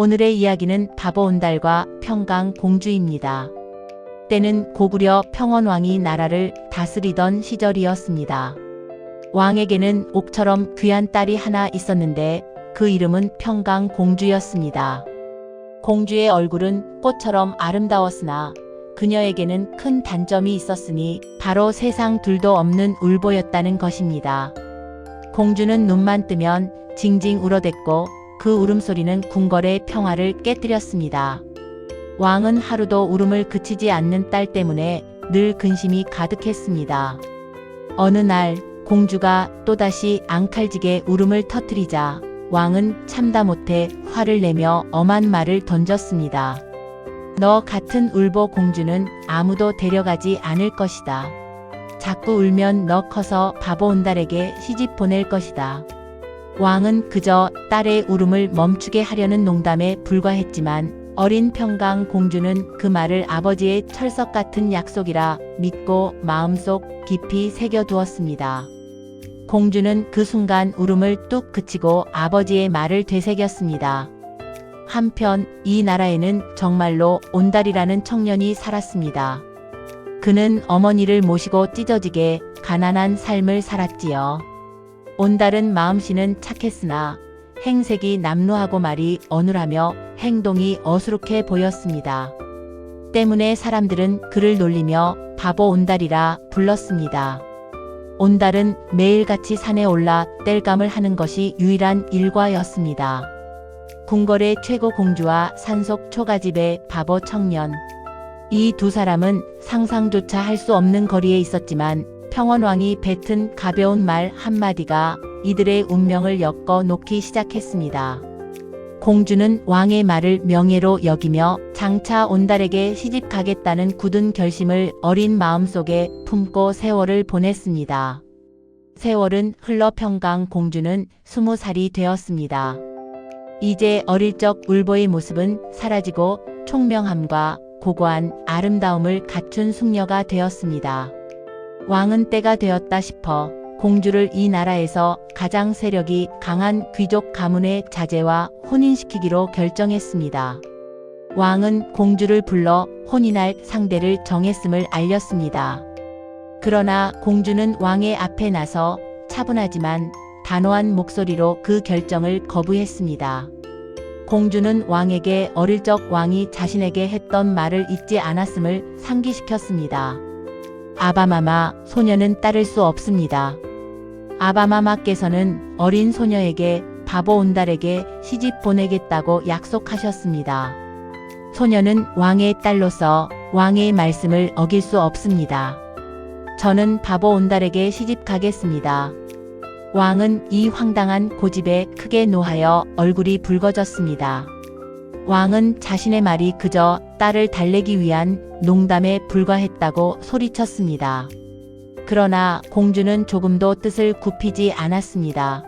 오늘의 이야기는 바보 온달과 평강 공주입니다. 때는 고구려 평원왕이 나라를 다스리던 시절이었습니다. 왕에게는 옥처럼 귀한 딸이 하나 있었는데 그 이름은 평강 공주였습니다. 공주의 얼굴은 꽃처럼 아름다웠으나 그녀에게는 큰 단점이 있었으니 바로 세상 둘도 없는 울보였다는 것입니다. 공주는 눈만 뜨면 징징 울어댔고 그 울음소리는 궁궐의 평화를 깨뜨렸습니다. 왕은 하루도 울음을 그치지 않는 딸 때문에 늘 근심이 가득했습니다. 어느 날 공주가 또다시 앙칼지게 울음을 터뜨리자 왕은 참다 못해 화를 내며 엄한 말을 던졌습니다. 너 같은 울보 공주는 아무도 데려가지 않을 것이다. 자꾸 울면 너 커서 바보 온달에게 시집 보낼 것이다. 왕은 그저 딸의 울음을 멈추게 하려는 농담에 불과했지만 어린 평강 공주는 그 말을 아버지의 철석 같은 약속이라 믿고 마음속 깊이 새겨두었습니다. 공주는 그 순간 울음을 뚝 그치고 아버지의 말을 되새겼습니다. 한편 이 나라에는 정말로 온달이라는 청년이 살았습니다. 그는 어머니를 모시고 찢어지게 가난한 삶을 살았지요. 온달은 마음씨는 착했으나 행색이 남루하고 말이 어눌하며 행동이 어수룩해 보였습니다. 때문에 사람들은 그를 놀리며 바보 온달이라 불렀습니다. 온달은 매일같이 산에 올라 땔감을 하는 것이 유일한 일과였습니다. 궁궐의 최고 공주와 산속 초가집의 바보 청년. 이 두 사람은 상상조차 할 수 없는 거리에 있었지만 평원왕이 뱉은 가벼운 말 한마디가 이들의 운명을 엮어 놓기 시작했습니다. 공주는 왕의 말을 명예로 여기며 장차 온달에게 시집가겠다는 굳은 결심을 어린 마음속에 품고 세월을 보냈습니다. 세월은 흘러 평강 공주는 20살이 되었습니다. 이제 어릴 적 울보의 모습은 사라지고 총명함과 고고한 아름다움을 갖춘 숙녀가 되었습니다. 왕은 때가 되었다 싶어 공주를 이 나라에서 가장 세력이 강한 귀족 가문의 자제와 혼인시키기로 결정했습니다. 왕은 공주를 불러 혼인할 상대를 정했음을 알렸습니다. 그러나 공주는 왕의 앞에 나서 차분하지만 단호한 목소리로 그 결정을 거부했습니다. 공주는 왕에게 어릴 적 왕이 자신에게 했던 말을 잊지 않았음을 상기시켰습니다. 아바마마, 소녀는 따를 수 없습니다. 아바마마께서는 어린 소녀에게 바보 온달에게 시집 보내겠다고 약속하셨습니다. 소녀는 왕의 딸로서 왕의 말씀을 어길 수 없습니다. 저는 바보 온달에게 시집 가겠습니다. 왕은 이 황당한 고집에 크게 노하여 얼굴이 붉어졌습니다. 왕은 자신의 말이 그저 딸을 달래기 위한 농담에 불과했다고 소리쳤습니다. 그러나 공주는 조금도 뜻을 굽히지 않았습니다.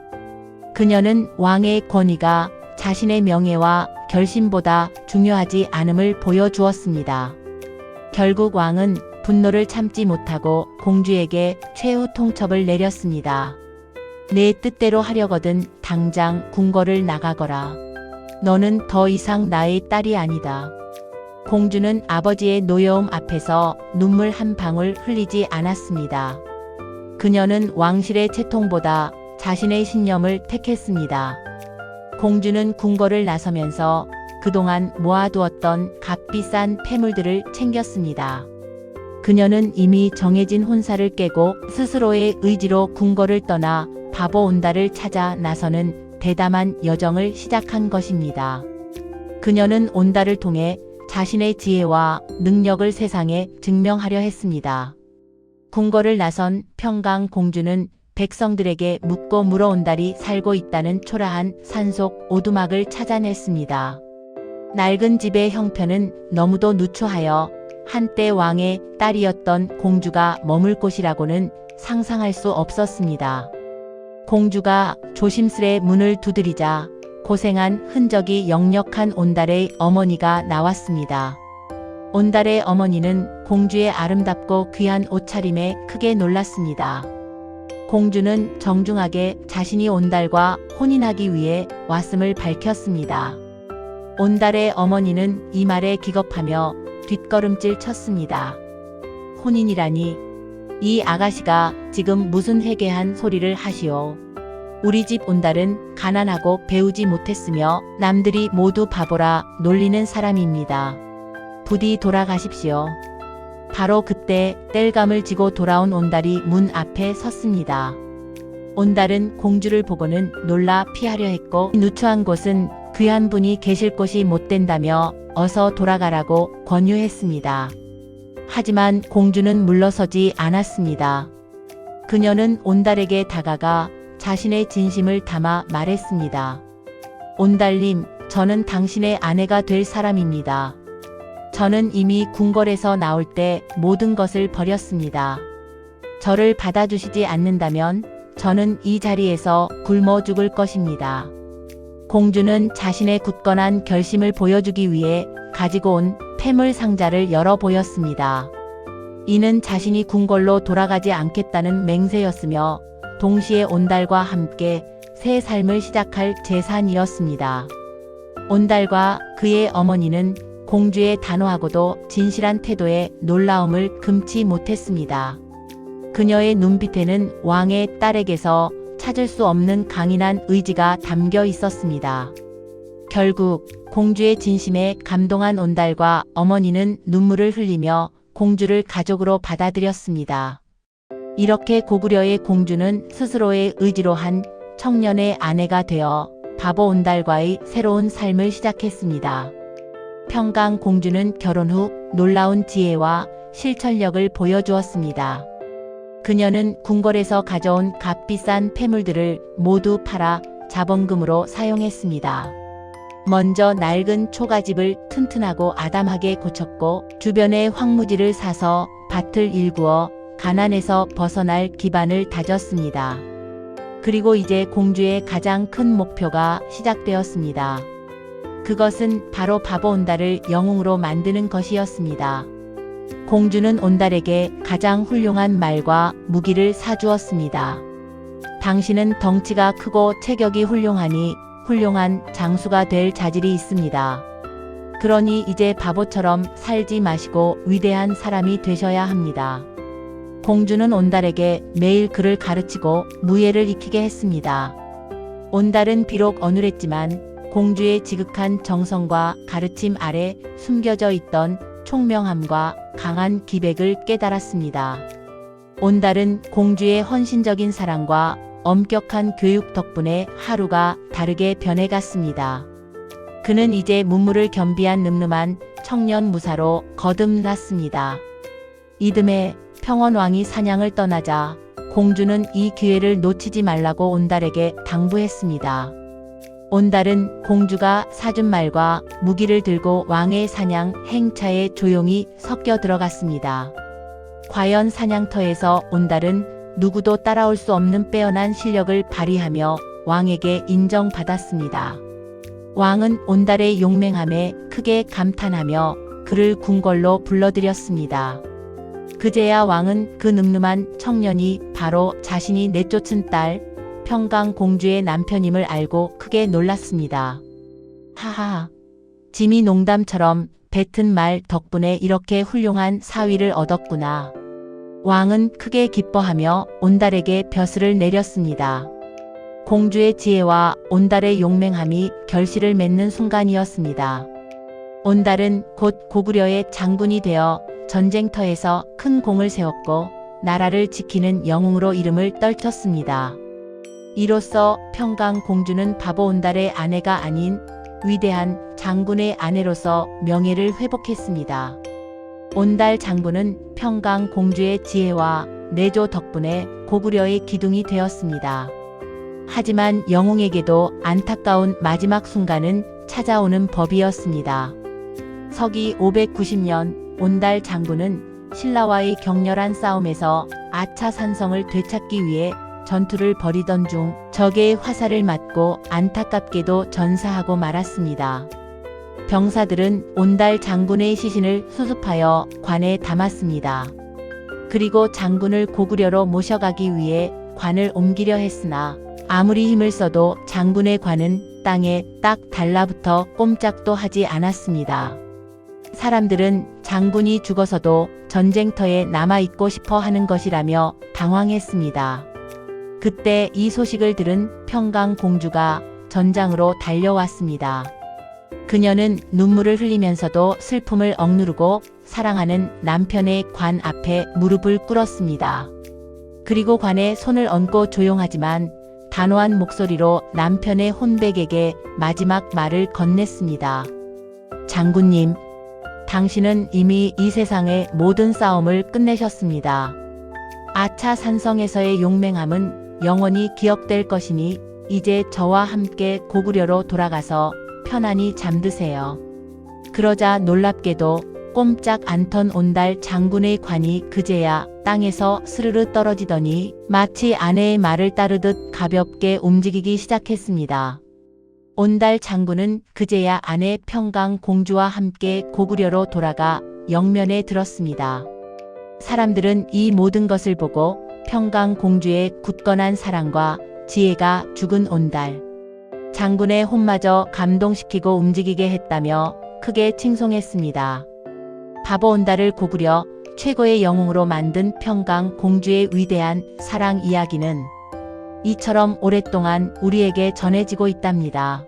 그녀는 왕의 권위가 자신의 명예와 결심보다 중요하지 않음을 보여주었습니다. 결국 왕은 분노를 참지 못하고 공주에게 최후 통첩을 내렸습니다. 내 뜻대로 하려거든 당장 궁궐을 나가거라. 너는 더 이상 나의 딸이 아니다. 공주는 아버지의 노여움 앞에서 눈물 한 방울 흘리지 않았습니다. 그녀는 왕실의 채통보다 자신의 신념을 택했습니다. 공주는 궁궐을 나서면서 그동안 모아두었던 값비싼 폐물들을 챙겼습니다. 그녀는 이미 정해진 혼사를 깨고 스스로의 의지로 궁궐을 떠나 바보 온달을 찾아 나서는 대담한 여정을 시작한 것입니다. 그녀는 온달을 통해 자신의 지혜와 능력을 세상에 증명하려 했습니다. 궁궐을 나선 평강 공주는 백성들에게 묻고 물어 온달이 살고 있다는 초라한 산속 오두막을 찾아냈습니다. 낡은 집의 형편은 너무도 누추하여 한때 왕의 딸이었던 공주가 머물 곳이라고는 상상할 수 없었습니다. 공주가 조심스레 문을 두드리자 고생한 흔적이 역력한 온달의 어머니가 나왔습니다. 온달의 어머니는 공주의 아름답고 귀한 옷차림에 크게 놀랐습니다. 공주는 정중하게 자신이 온달과 혼인하기 위해 왔음을 밝혔습니다. 온달의 어머니는 이 말에 기겁하며 뒷걸음질 쳤습니다. 혼인이라니, 이 아가씨가 지금 무슨 회개한 소리를 하시오. 우리 집 온달은 가난하고 배우지 못했으며 남들이 모두 바보라 놀리는 사람입니다. 부디 돌아가십시오. 바로 그때 땔감을 지고 돌아온 온달이 문 앞에 섰습니다. 온달은 공주를 보고는 놀라 피하려 했고 누추한 곳은 귀한 분이 계실 곳이 못 된다며 어서 돌아가라고 권유했습니다. 하지만 공주는 물러서지 않았습니다. 그녀는 온달에게 다가가 자신의 진심을 담아 말했습니다. 온달님, 저는 당신의 아내가 될 사람입니다. 저는 이미 궁궐에서 나올 때 모든 것을 버렸습니다. 저를 받아주시지 않는다면 저는 이 자리에서 굶어 죽을 것입니다. 공주는 자신의 굳건한 결심을 보여주기 위해 가지고 온 폐물 상자를 열어 보였습니다. 이는 자신이 궁궐로 돌아가지 않겠다는 맹세였으며 동시에 온달과 함께 새 삶을 시작할 제산이었습니다. 온달과 그의 어머니는 공주의 단호하고도 진실한 태도에 놀라움을 금치 못했습니다. 그녀의 눈빛에는 왕의 딸에게서 찾을 수 없는 강인한 의지가 담겨 있었습니다. 결국 공주의 진심에 감동한 온달과 어머니는 눈물을 흘리며 공주를 가족으로 받아들였습니다. 이렇게 고구려의 공주는 스스로의 의지로 한 청년의 아내가 되어 바보 온달과의 새로운 삶을 시작했습니다. 평강 공주는 결혼 후 놀라운 지혜와 실천력을 보여주었습니다. 그녀는 궁궐에서 가져온 값비싼 폐물들을 모두 팔아 자본금으로 사용했습니다. 먼저 낡은 초가집을 튼튼하고 아담하게 고쳤고 주변에 황무지를 사서 밭을 일구어 가난에서 벗어날 기반을 다졌습니다. 그리고 이제 공주의 가장 큰 목표가 시작되었습니다. 그것은 바로 바보 온달을 영웅으로 만드는 것이었습니다. 공주는 온달에게 가장 훌륭한 말과 무기를 사주었습니다. 당신은 덩치가 크고 체격이 훌륭하니 훌륭한 장수가 될 자질이 있습니다. 그러니 이제 바보처럼 살지 마시고 위대한 사람이 되셔야 합니다. 공주는 온달에게 매일 글을 가르치고 무예를 익히게 했습니다. 온달은 비록 어눌했지만 공주의 지극한 정성과 가르침 아래 숨겨져 있던 총명함과 강한 기백을 깨달았습니다. 온달은 공주의 헌신적인 사랑과 엄격한 교육 덕분에 하루가 다르게 변해갔습니다. 그는 이제 문무를 겸비한 늠름한 청년 무사로 거듭났습니다. 이듬해 평원왕이 사냥을 떠나자 공주는 이 기회를 놓치지 말라고 온달에게 당부했습니다. 온달은 공주가 사준 말과 무기를 들고 왕의 사냥 행차에 조용히 섞여 들어갔습니다. 과연 사냥터에서 온달은 누구도 따라올 수 없는 빼어난 실력을 발휘하며 왕에게 인정받았습니다. 왕은 온달의 용맹함에 크게 감탄하며 그를 궁궐로 불러들였습니다. 그제야 왕은 그 늠름한 청년이 바로 자신이 내쫓은 딸 평강 공주의 남편임을 알고 크게 놀랐습니다. 하하, 짐이 농담처럼 뱉은 말 덕분에 이렇게 훌륭한 사위를 얻었구나. 왕은 크게 기뻐하며 온달에게 벼슬을 내렸습니다. 공주의 지혜와 온달의 용맹함이 결실을 맺는 순간이었습니다. 온달은 곧 고구려의 장군이 되어 전쟁터에서 큰 공을 세웠고 나라를 지키는 영웅으로 이름을 떨쳤습니다. 이로써 평강 공주는 바보 온달의 아내가 아닌 위대한 장군의 아내로서 명예를 회복했습니다. 온달 장군은 평강 공주의 지혜와 내조 덕분에 고구려의 기둥이 되었습니다. 하지만 영웅에게도 안타까운 마지막 순간은 찾아오는 법이었습니다. 서기 590년 온달 장군은 신라와의 격렬한 싸움에서 아차산성을 되찾기 위해 전투를 벌이던 중 적의 화살을 맞고 안타깝게도 전사하고 말았습니다. 병사들은 온달 장군의 시신을 수습하여 관에 담았습니다. 그리고 장군을 고구려로 모셔가기 위해 관을 옮기려 했으나 아무리 힘을 써도 장군의 관은 땅에 딱 달라붙어 꼼짝도 하지 않았습니다. 사람들은 장군이 죽어서도 전쟁터에 남아있고 싶어 하는 것이라며 당황했습니다. 그때 이 소식을 들은 평강 공주가 전장으로 달려왔습니다. 그녀는 눈물을 흘리면서도 슬픔을 억누르고 사랑하는 남편의 관 앞에 무릎을 꿇었습니다. 그리고 관에 손을 얹고 조용하지만 단호한 목소리로 남편의 혼백에게 마지막 말을 건넸습니다. 장군님, 당신은 이미 이 세상의 모든 싸움을 끝내셨습니다. 아차 산성에서의 용맹함은 영원히 기억될 것이니 이제 저와 함께 고구려로 돌아가서 편안히 잠드세요. 그러자 놀랍게도 꼼짝 않던 온달 장군의 관이 그제야 땅에서 스르르 떨어지더니 마치 아내의 말을 따르듯 가볍게 움직이기 시작했습니다. 온달 장군은 그제야 아내 평강 공주와 함께 고구려로 돌아가 영면에 들었습니다. 사람들은 이 모든 것을 보고 평강 공주의 굳건한 사랑과 지혜가 죽은 온달 장군의 혼마저 감동시키고 움직이게 했다며 크게 칭송했습니다. 바보 온달을 고구려 최고의 영웅으로 만든 평강 공주의 위대한 사랑 이야기는 이처럼 오랫동안 우리에게 전해지고 있답니다.